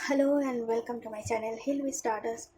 Hello and welcome to my channel heal with stardust.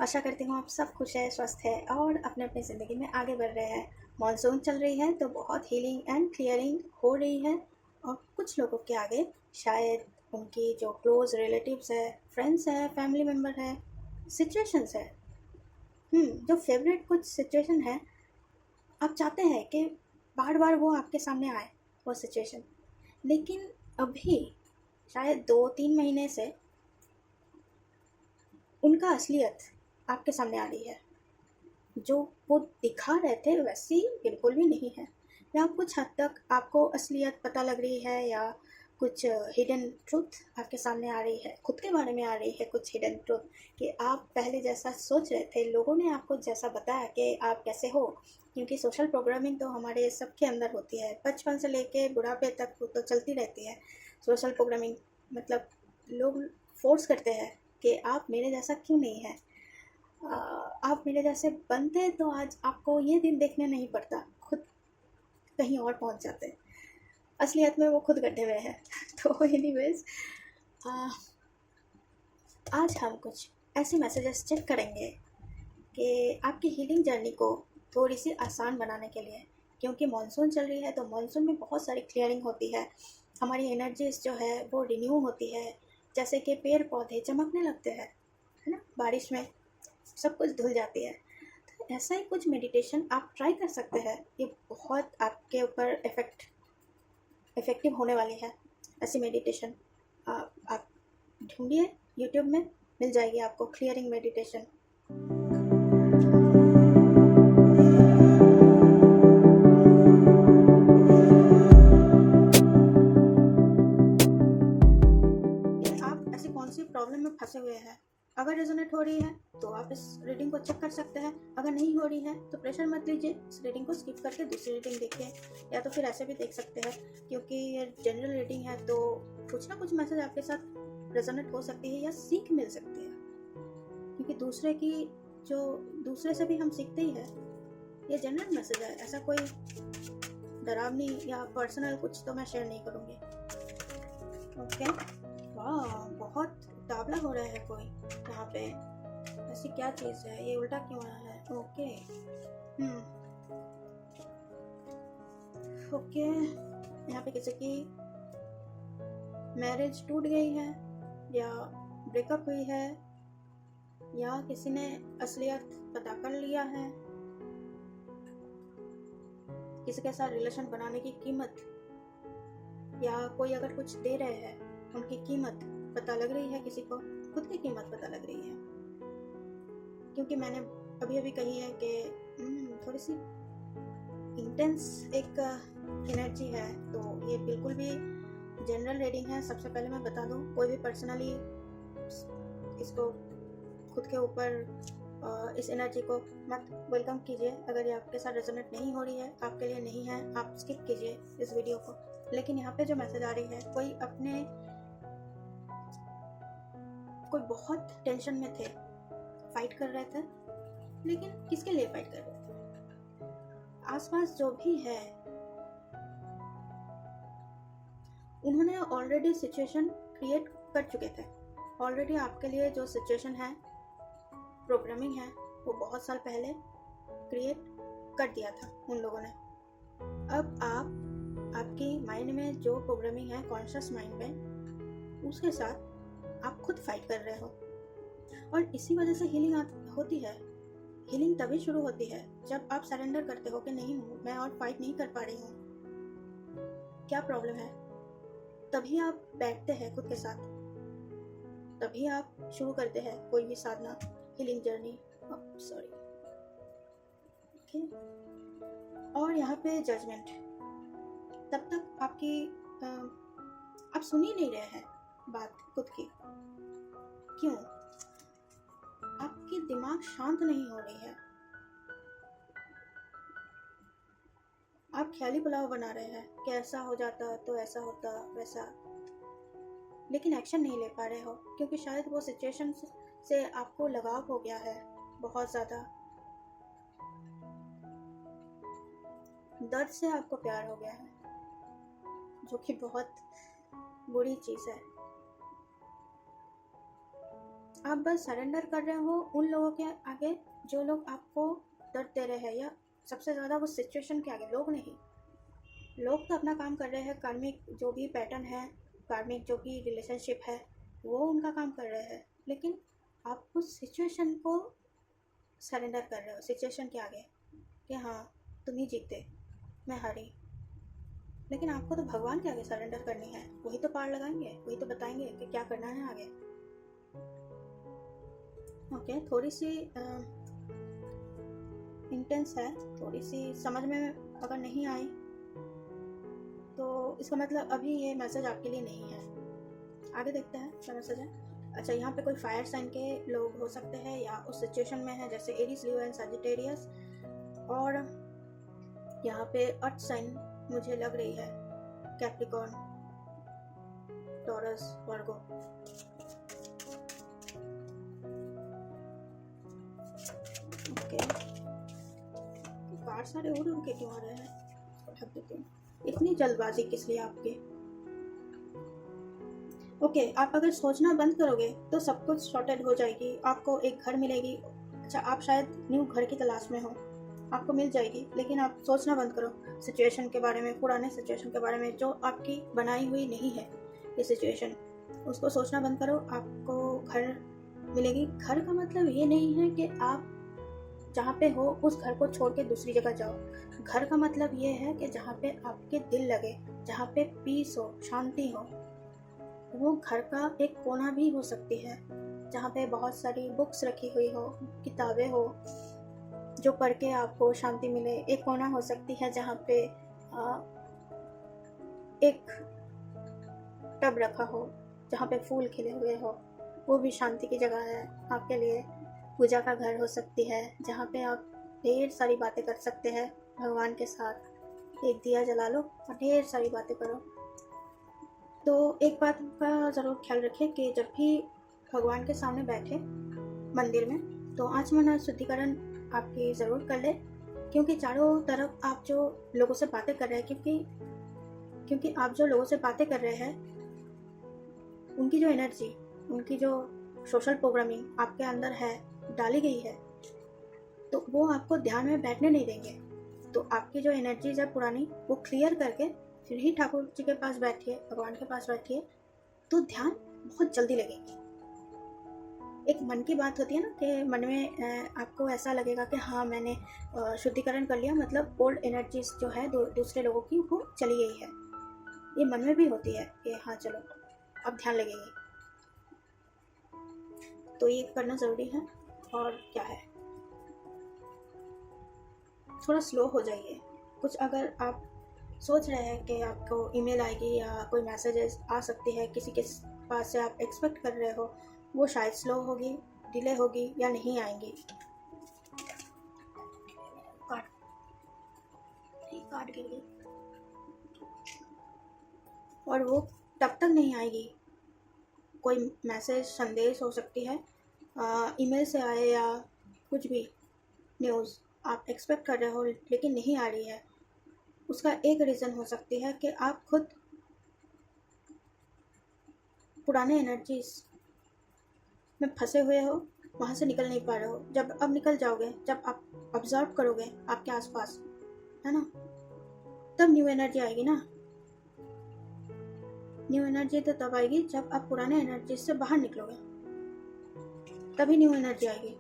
आशा करती हूँ आप सब खुश है, स्वस्थ है और अपने अपनी ज़िंदगी में आगे बढ़ रहे हैं। मॉनसून चल रही है तो बहुत हीलिंग एंड क्लियरिंग हो रही है और कुछ लोगों के आगे शायद उनकी जो क्लोज रिलेटिव्स है, फ्रेंड्स है, फैमिली मेम्बर है, सिचुएशंस है, जो फेवरेट कुछ सिचुएशन है, आप चाहते हैं कि बार बार वो आपके सामने आए वो सिचुएशन। लेकिन अभी शायद 2-3 महीने से उनका असलियत आपके सामने आ रही है। जो वो दिखा रहे थे वैसी बिल्कुल भी नहीं है, या कुछ हद तक आपको असलियत पता लग रही है, या कुछ हिडन ट्रूथ आपके सामने आ रही है, खुद के बारे में आ रही है कुछ हिडन ट्रूथ कि आप पहले जैसा सोच रहे थे, लोगों ने आपको जैसा बताया कि आप कैसे हो। क्योंकि सोशल प्रोग्रामिंग तो हमारे सबके अंदर होती है, बचपन से लेके बुढ़ापे तक वो तो चलती रहती है। सोशल प्रोग्रामिंग मतलब लोग फोर्स करते हैं कि आप मेरे जैसा क्यों नहीं है, आप मेरे जैसे बनते तो आज आपको ये दिन देखने नहीं पड़ता, खुद कहीं और पहुंच जाते। असलियत में वो खुद गड्ढे में है। तो एनीवेज, आज हम कुछ ऐसे मैसेजेस चेक करेंगे कि आपकी हीलिंग जर्नी को थोड़ी सी आसान बनाने के लिए। क्योंकि मानसून चल रही है तो मानसून में बहुत सारी क्लियरिंग होती है, हमारी एनर्जीज जो है वो रिन्यू होती है। जैसे कि पेड़ पौधे चमकने लगते हैं, है ना, बारिश में सब कुछ धुल जाती है। तो ऐसा ही कुछ मेडिटेशन आप ट्राई कर सकते हैं, ये बहुत आपके ऊपर इफ़ेक्टिव होने वाली है। ऐसी मेडिटेशन आप ढूंढिए, यूट्यूब में मिल जाएगी आपको क्लियरिंग मेडिटेशन। आप ऐसी कौन सी प्रॉब्लम में फंसे हुए हैं, अगर रेजोनेट हो रही है तो आप इस रीडिंग को चेक कर सकते हैं। अगर नहीं हो रही है तो प्रेशर मत लीजिए, इस रीडिंग को स्किप करके दूसरी रीडिंग देखिए, या तो फिर ऐसे भी देख सकते हैं। क्योंकि ये जनरल रीडिंग है तो कुछ ना कुछ मैसेज आपके साथ रेजोनेट हो सकती है या सीख मिल सकती है। क्योंकि दूसरे से भी हम सीखते ही हैं। ये जनरल मैसेज है, ऐसा कोई डरावनी या पर्सनल कुछ तो मैं शेयर नहीं करूँगी। ओके, वाह, बहुत उतावला हो रहा है कोई यहाँ पे। ऐसी क्या चीज़ है, ये उल्टा क्यों आया है? ओके, ओके, यहाँ पे किसी की मैरिज टूट गई है, या ब्रेकअप हुई है, या किसी ने असलियत पता कर लिया है। किसी के साथ रिलेशन बनाने की कीमत, या कोई अगर कुछ दे रहे हैं उनकी कीमत पता लग रही है किसी को, खुद की कीमत पता लग रही है। क्योंकि मैंने अभी अभी कही है कि थोड़ी सी इंटेंस एक एनर्जी है, तो ये बिल्कुल भी जनरल रीडिंग है। सबसे पहले मैं बता दूं, कोई भी पर्सनली इसको खुद के ऊपर इस एनर्जी को मत वेलकम कीजिए। अगर ये आपके साथ रेजोनेट नहीं हो रही है, आपके लिए नहीं है, आप स्किप कीजिए इस वीडियो को। लेकिन यहाँ पे जो मैसेज आ रही है, कोई बहुत टेंशन में थे, फाइट कर रहे थे, लेकिन किसके लिए फाइट कर रहे थे? आसपास जो भी है उन्होंने ऑलरेडी सिचुएशन क्रिएट कर चुके थे। ऑलरेडी आपके लिए जो सिचुएशन है, प्रोग्रामिंग है, वो बहुत साल पहले क्रिएट कर दिया था उन लोगों ने। अब आपकी माइंड में जो प्रोग्रामिंग है, कॉन्शियस माइंड में, उसके साथ आप खुद फाइट कर रहे हो। और इसी वजह से हीलिंग होती है। हीलिंग तभी शुरू होती है जब आप सरेंडर करते हो कि नहीं, मैं और फाइट नहीं कर पा रही हूँ, क्या प्रॉब्लम है। तभी आप बैठते हैं खुद के साथ, तभी आप शुरू करते हैं कोई भी साधना, हीलिंग जर्नी। Sorry, okay. और यहाँ पे जजमेंट, तब तक आप सुन ही नहीं रहे हैं बात खुद की। क्यों? आपकी दिमाग शांत नहीं हो रही है, आप ख्याली पुलाव बना रहे हैं कि ऐसा हो जाता तो ऐसा होता वैसा, लेकिन एक्शन नहीं ले पा रहे हो। क्योंकि शायद वो सिचुएशन से आपको लगाव हो गया है, बहुत ज़्यादा दर्द से आपको प्यार हो गया है, जो कि बहुत बुरी चीज़ है। आप बस सरेंडर कर रहे हो उन लोगों के आगे जो लोग आपको दर्द दे रहे हैं, या सबसे ज़्यादा वो सिचुएशन के आगे। लोग नहीं, लोग तो अपना काम कर रहे हैं, कार्मिक जो भी पैटर्न है, कार्मिक जो भी रिलेशनशिप है, वो उनका काम कर रहे हैं, लेकिन आप उस सिचुएशन को सरेंडर कर रहे हो सिचुएशन के आगे कि हाँ तुम ही जीते, मैं हारी। लेकिन आपको तो भगवान के आगे सरेंडर करनी है, वही तो पार लगाएंगे, वही तो बताएंगे कि क्या करना है आगे। ओके, थोड़ी सी इंटेंस है, थोड़ी सी समझ में अगर नहीं आई तो इसका मतलब अभी ये मैसेज आपके लिए नहीं है। आगे देखते हैं क्या मैसेज है। अच्छा, यहाँ पे कोई फायर साइन के लोग हो सकते हैं या उस सिचुएशन में है, जैसे एरीज, लियो एंड सजिटेरियस। और यहाँ पे अर्थ साइन मुझे लग रही है, कैप्रिकॉर्न, टॉरस, वर्गो। ओके, कार्ड सारे उड़ उड़ के क्यों आ रहे हैं, ढक देते हैं। इतनी जल्दबाजी किस लिए आपके? ओके, आप अगर सोचना बंद करोगे तो सब कुछ सॉर्टेड हो जाएगी, आपको एक घर मिलेगी। अच्छा, आप शायद न्यू घर की तलाश में हो, आपको मिल जाएगी, लेकिन आप सोचना बंद करो सिचुएशन के बारे में, पुराने सिचुएशन के बारे में जो आपकी बनाई हुई नहीं है ये सिचुएशन, उसको सोचना बंद करो। आपको घर मिलेगी। घर का मतलब ये नहीं है कि आप जहाँ पे हो उस घर को छोड़ के दूसरी जगह जाओ। घर का मतलब ये है कि जहाँ पे आपके दिल लगे, जहाँ पे पीस हो, शांति हो। वो घर का एक कोना भी हो सकती है जहाँ पे बहुत सारी बुक्स रखी हुई हो, किताबें हो जो पढ़ के आपको शांति मिले। एक कोना हो सकती है जहाँ पे एक टब रखा हो जहाँ पे फूल खिले हुए हो, वो भी शांति की जगह है आपके लिए। पूजा का घर हो सकती है जहाँ पे आप ढेर सारी बातें कर सकते हैं भगवान के साथ। एक दिया जला लो और ढेर सारी बातें करो। तो एक बात का ज़रूर ख्याल रखें कि जब भी भगवान के सामने बैठे मंदिर में, तो आचमन शुद्धिकरण आपकी ज़रूर कर ले, क्योंकि चारों तरफ आप जो लोगों से बातें कर रहे हैं, क्योंकि आप जो लोगों से बातें कर रहे हैं उनकी जो एनर्जी, उनकी जो सोशल प्रोग्रामिंग आपके अंदर है, डाली गई है, तो वो आपको ध्यान में बैठने नहीं देंगे। तो आपकी जो एनर्जीज है पुरानी, वो क्लियर करके फिर ही ठाकुर जी के पास बैठिए, भगवान के पास बैठिए, तो ध्यान बहुत जल्दी लगेगी। एक मन की बात होती है ना कि मन में आपको ऐसा लगेगा कि हाँ मैंने शुद्धिकरण कर लिया, मतलब ओल्ड एनर्जीज जो है दूसरे लोगों की वो चली गई है। ये मन में भी होती है कि हाँ चलो अब ध्यान लगेगी। तो ये करना ज़रूरी है। और क्या है, थोड़ा स्लो हो जाइए। कुछ अगर आप सोच रहे हैं कि आपको ईमेल आएगी या कोई मैसेजेस आ सकती है किसी के पास से, आप एक्सपेक्ट कर रहे हो, वो शायद स्लो होगी, डिले होगी या नहीं आएंगी। काट गिर गई और वो तब तक नहीं आएगी। कोई मैसेज, संदेश हो सकती है, ईमेल से आए या कुछ भी न्यूज़ आप एक्सपेक्ट कर रहे हो लेकिन नहीं आ रही है। उसका एक रीज़न हो सकती है कि आप खुद पुराने एनर्जीज में फंसे हुए हो, वहाँ से निकल नहीं पा रहे हो। जब अब निकल जाओगे, जब आप ऑब्जर्व करोगे आपके आसपास, है ना, तब न्यू एनर्जी आएगी ना। न्यू एनर्जी तो तब आएगी जब आप पुराने एनर्जी से बाहर निकलोगे, तभी न्यू एनर्जी आएगी।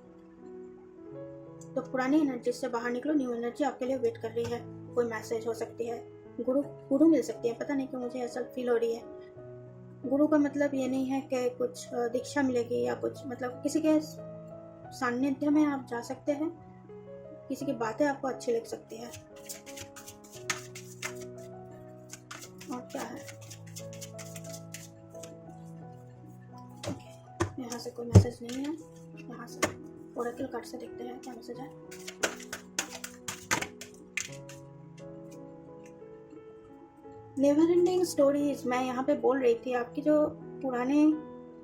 तो पुरानी एनर्जी से बाहर निकलो, न्यू एनर्जी आपके लिए वेट कर रही है। कोई मैसेज हो सकती है, गुरु मिल सकती है। पता नहीं क्यों मुझे ऐसा फील हो रही है। गुरु का मतलब ये नहीं है कि कुछ दीक्षा मिलेगी या कुछ, मतलब किसी के सानिध्य में आप जा सकते हैं, किसी की बातें आपको अच्छी लग सकती है। और क्या है, यहाँ से कोई मैसेज नहीं है। यहाँ से ओरेकल कार्ड से देखते हैं क्या मैसेज है। नेवर एंडिंग स्टोरीज, मैं यहाँ पे बोल रही थी, आपकी जो पुराने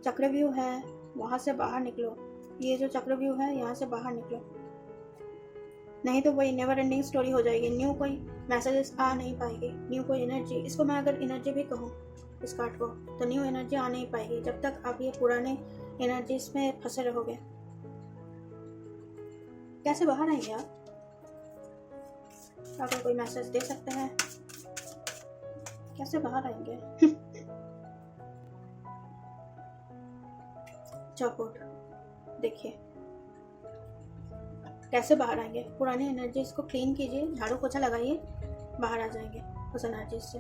चक्रव्यूह है वहाँ से बाहर निकलो। ये जो चक्रव्यूह है यहाँ से बाहर निकलो, नहीं तो वही नेवर एंडिंग स्टोरी हो जाएगी। न्यू कोई मैसेजेस आ नहीं पाएगी, न्यू कोई एनर्जी, इसको मैं अगर एनर्जी भी कहूँ इस कार्ड को, तो न्यू एनर्जी आ नहीं पाएगी जब तक आप ये पुराने एनर्जीज में फंसे रहोगे। कैसे बाहर आएंगे आप? अगर कोई मैसेज दे सकते हैं, कैसे बाहर आएंगे? चौकोट देखिए कैसे बाहर आएंगे। पुरानी एनर्जीज को क्लीन कीजिए, झाड़ू पोछा लगाइए, बाहर आ जाएंगे उस एनर्जीज से।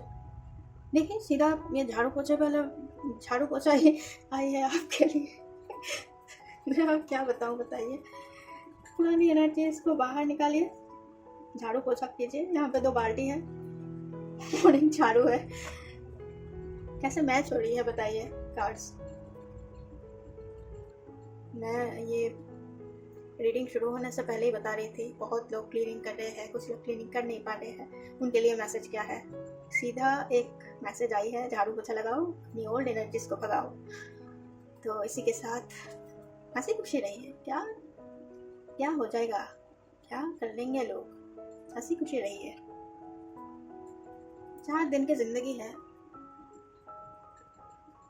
देखिए सीधा ये झाड़ू पोछा ही आई है आपके लिए। मैं अब क्या बताऊं, बताइए। पुरानी एनर्जीज को बाहर निकालिए, झाड़ू पोछा कीजिए। यहाँ पे 2 बाल्टी है और एक झाड़ू है। कैसे मैच हो रही है बताइए कार्ड्स। मैं ये रीडिंग शुरू होने से पहले ही बता रही थी, बहुत लोग क्लीनिंग कर रहे हैं, कुछ लोग क्लीनिंग कर नहीं पा रहे हैं, उनके लिए मैसेज क्या है। सीधा एक मैसेज आई है, झाड़ू पोछा लगाओ, अपनी ओल्ड एनर्जीज को भगाओ। तो इसी के साथ हंसी खुशी रहिए। क्या क्या हो जाएगा, क्या कर लेंगे लोग, हंसी खुशी रहिए। 4 दिन की जिंदगी है,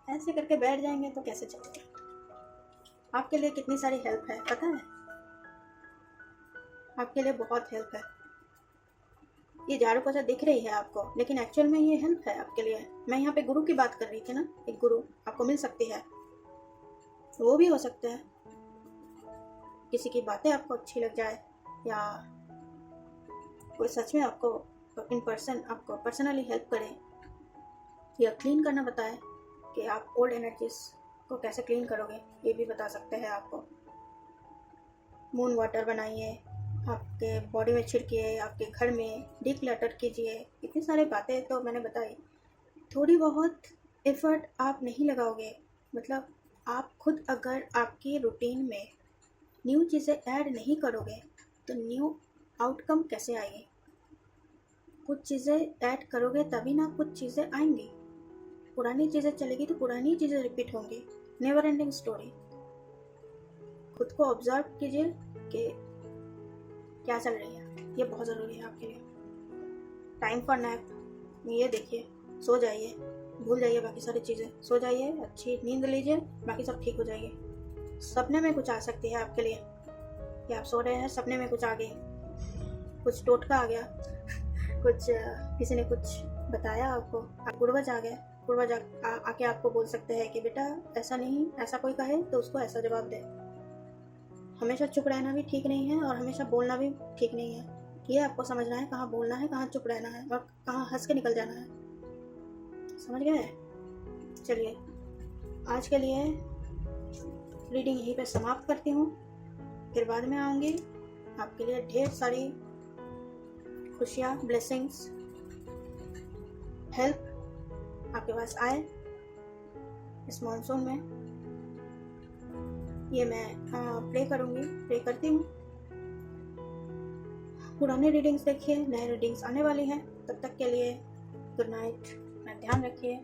ऐसे करके बैठ जाएंगे तो कैसे चलेगा। आपके लिए कितनी सारी हेल्प है पता है, आपके लिए बहुत हेल्प है। ये झाड़ू पोछा दिख रही है आपको, लेकिन एक्चुअल में ये हेल्प है आपके लिए। मैं यहाँ पे गुरु की बात कर रही थी ना, एक गुरु आपको मिल सकती है। वो भी हो सकता है किसी की बातें आपको अच्छी लग जाए, या कोई सच में आपको इन पर्सन आपको पर्सनली हेल्प करे या क्लीन करना बताए कि आप ओल्ड एनर्जीज को कैसे क्लीन करोगे, ये भी बता सकते हैं आपको। मून वाटर बनाइए, आपके बॉडी में छिड़किए, आपके घर में डिक्लटर कीजिए। इतनी सारी बातें तो मैंने बताई। थोड़ी बहुत एफर्ट आप नहीं लगाओगे, मतलब आप खुद अगर आपकी रूटीन में न्यू चीज़ें ऐड नहीं करोगे तो न्यू आउटकम कैसे आएगी। कुछ चीज़ें ऐड करोगे तभी ना कुछ चीज़ें आएंगी। पुरानी चीज़ें चलेगी तो पुरानी चीज़ें रिपीट होंगी। Never ending story. खुद को ऑब्जर्व कीजिए कि क्या चल रही है, ये बहुत ज़रूरी है आपके लिए। टाइम फॉर नैप, ये देखिए, सो जाइए, भूल जाइए बाकी सारी चीज़ें, सो जाइए, अच्छी नींद लीजिए, बाकी सब ठीक हो जाएगी। सपने में कुछ आ सकती है आपके लिए कि आप सो रहे हैं, सपने में कुछ आ गई, कुछ टोटका आ गया, कुछ किसी ने कुछ बताया आपको, पूर्वज आ गए, पूर्वज आके आपको बोल सकते हैं कि बेटा ऐसा नहीं, ऐसा कोई कहे तो उसको ऐसा जवाब दे। हमेशा चुप रहना भी ठीक नहीं है और हमेशा बोलना भी ठीक नहीं है। ये आपको समझना है, कहाँ बोलना है, कहाँ चुप रहना है और कहाँ हंस के निकल जाना है। समझ गए? चलिए आज के लिए रीडिंग यहीं पे समाप्त करती हूँ, फिर बाद में आऊँगी। आपके लिए ढेर सारी खुशियाँ, ब्लेसिंग्स, हेल्प आपके पास आए इस मॉनसून में। ये मैं प्रे करूँगी, प्रे करती हूँ। पुराने रीडिंग्स देखिए, नए रीडिंग्स आने वाली हैं। तब तक के लिए गुड नाइट, ध्यान रखिए।